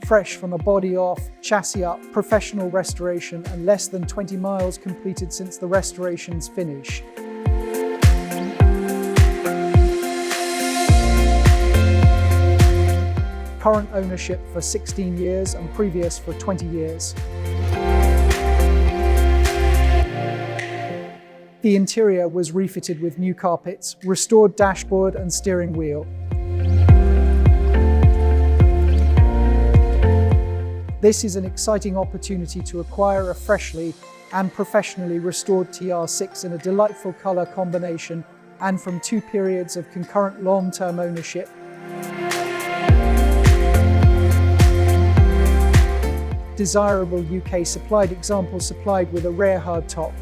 fresh from a body off, chassis up, professional restoration, and less than 20 miles completed since the restoration's finish. Current ownership for 16 years and previous for 20 years. The interior was refitted with new carpets, restored dashboard and steering wheel. This is an exciting opportunity to acquire a freshly and professionally restored TR6 in a delightful color combination and from 2 periods of concurrent long-term ownership. Desirable UK supplied example supplied with a rare hardtop.